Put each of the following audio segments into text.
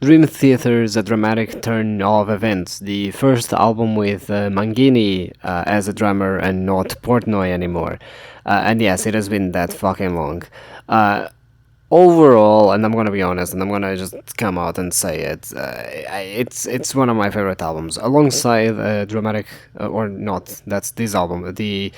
Dream Theater's A Dramatic Turn of Events, the first album with Mangini as a drummer and not Portnoy anymore. And yes, it has been that fucking long. Uh, Overall, and I'm gonna be honest, and I'm gonna just come out and say it, it's one of my favorite albums, alongside Dramatic or not. That's this album, the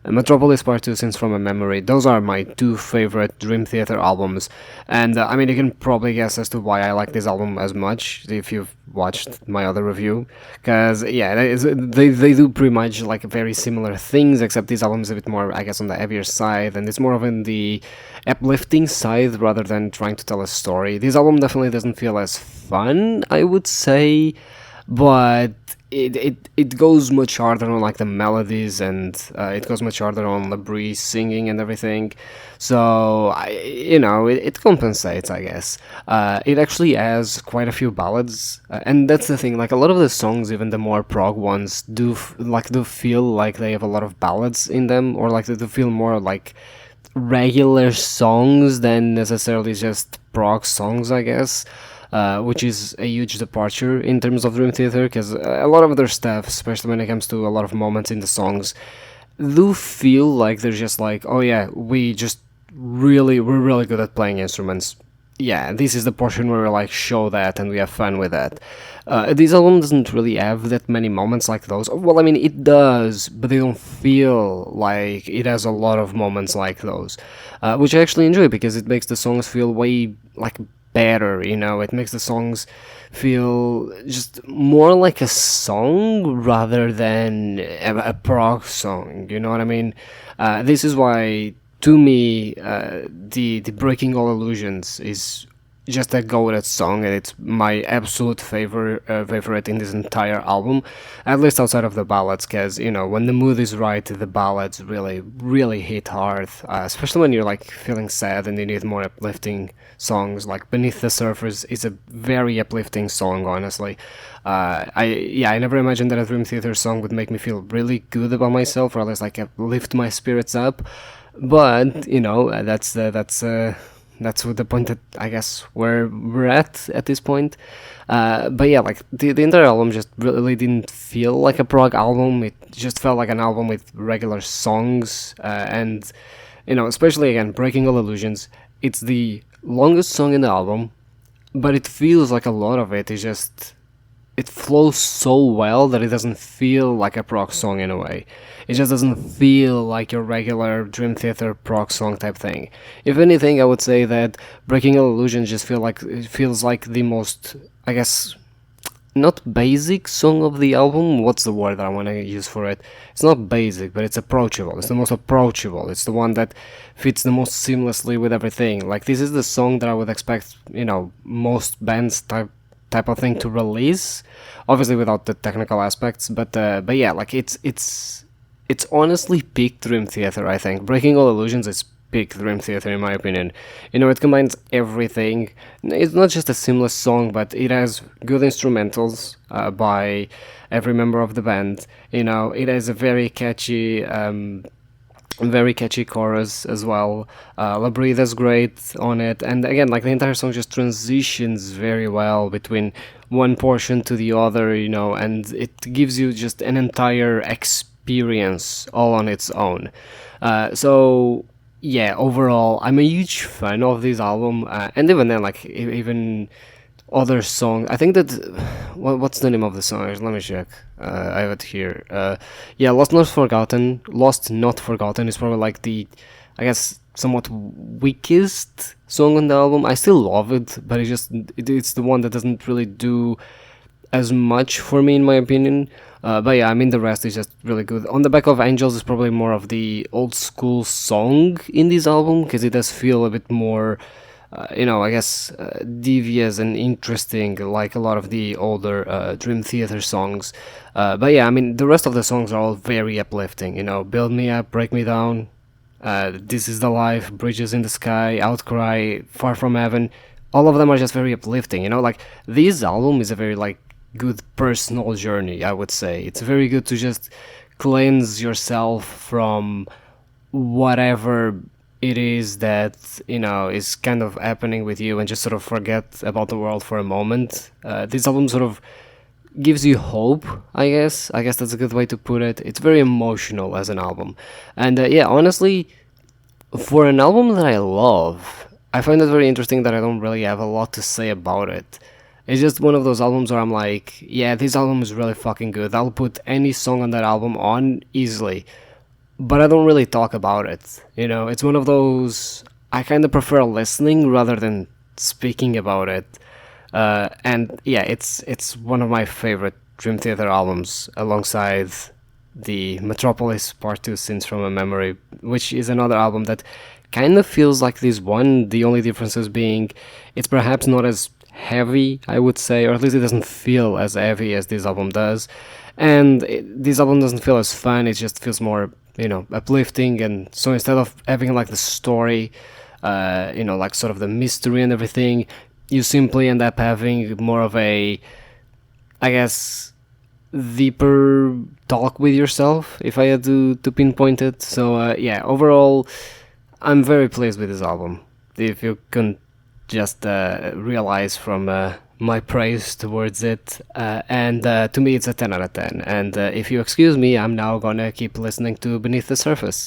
Metropolis Part 2, Scenes from a Memory. Those are my two favorite Dream Theater albums, and I mean, you can probably guess as to why I like this album as much if you've watched my other review, because yeah, they do pretty much like very similar things, except this album is a bit more, I guess, on the heavier side, and it's more of in the uplifting side rather than trying to tell a story. This album definitely doesn't feel as fun, I would say, but it goes much harder on like the melodies, and it goes much harder on Labrie singing and everything. So it compensates, I guess. It actually has quite a few ballads, and that's the thing. Like a lot of the songs, even the more prog ones, do feel like they have a lot of ballads in them, or like they do feel more like regular songs than necessarily just prog songs, I guess. Which is a huge departure in terms of Dream Theater, because a lot of their stuff, especially when it comes to a lot of moments in the songs, do feel like they're just like, oh yeah, we're really good at playing instruments. Yeah, this is the portion where we like show that and we have fun with that. This album doesn't really have that many moments like those. Well, I mean, it does, but they don't feel like it has a lot of moments like those, which I actually enjoy because it makes the songs feel way like better. It makes the songs feel just more like a song rather than a prog song. You know what I mean? This is why, to me, the Breaking All Illusions is just a goated song, and it's my absolute favorite in this entire album, at least outside of the ballads, because when the mood is right, the ballads really hit hard, especially when you're like feeling sad and you need more uplifting songs. Like Beneath the Surface is a very uplifting song, honestly. I never imagined that a Dream Theater song would make me feel really good about myself, or at least like lift my spirits up. But that's what the point that I guess where we're at this point. But yeah, like the entire album just really didn't feel like a prog album. It just felt like an album with regular songs, and especially again, Breaking All Illusions. It's the longest song in the album, but it feels like a lot of it is just, it flows so well that it doesn't feel like a prog song in a way. It just doesn't feel like your regular Dream Theater prog song type thing. If anything, I would say that Breaking All Illusions just feels like the most, I guess, not basic song of the album. What's the word that I want to use for it? It's not basic, but it's approachable. It's the most approachable. It's the one that fits the most seamlessly with everything. Like, this is the song that I would expect, most bands type of thing to release, obviously without the technical aspects, but yeah, like it's honestly peak Dream Theater. I think Breaking All Illusions is peak Dream Theater in my opinion. It combines everything. It's not just a seamless song, but it has good instrumentals by every member of the band. It has a very catchy chorus as well. Labrie does great on it, and again, like the entire song just transitions very well between one portion to the other, and it gives you just an entire experience all on its own. So yeah, overall, I'm a huge fan of this album, and even then, like even other song. I think that what's the name of the song? Let me check. I have it here. Yeah, Lost Not Forgotten. Lost Not Forgotten is probably like the, I guess, somewhat weakest song on the album. I still love it, but it's the one that doesn't really do as much for me in my opinion. But yeah, I mean the rest is just really good. On the Back of Angels is probably more of the old school song in this album, because it does feel a bit more I guess devious and interesting, like a lot of the older Dream Theater songs. But yeah, I mean, the rest of the songs are all very uplifting. Build Me Up, Break Me Down, This Is the Life, Bridges in the Sky, Outcry, Far From Heaven. All of them are just very uplifting. Like this album is a very like good personal journey, I would say. It's very good to just cleanse yourself from whatever it is that is kind of happening with you and just sort of forget about the world for a moment. This album sort of gives you hope, I guess. I guess that's a good way to put it. It's very emotional as an album. And yeah, honestly, for an album that I love, I find it very interesting that I don't really have a lot to say about it. It's just one of those albums where I'm like, yeah, this album is really fucking good. I'll put any song on that album on easily, but I don't really talk about it. It's one of those I kind of prefer listening rather than speaking about it. And yeah, it's one of my favorite Dream Theater albums, alongside the Metropolis Part 2 Scenes from a Memory, which is another album that kind of feels like this one, the only differences being it's perhaps not as heavy, I would say, or at least it doesn't feel as heavy as this album does. And this album doesn't feel as fun, it just feels more, uplifting. And so instead of having like the story, like sort of the mystery and everything, you simply end up having more of a, I guess, deeper talk with yourself, if I had to pinpoint it. So yeah, overall, I'm very pleased with this album. If you can just realize from my praise towards it, and to me it's a 10 out of 10. And if you excuse me, I'm now gonna keep listening to Beneath the Surface.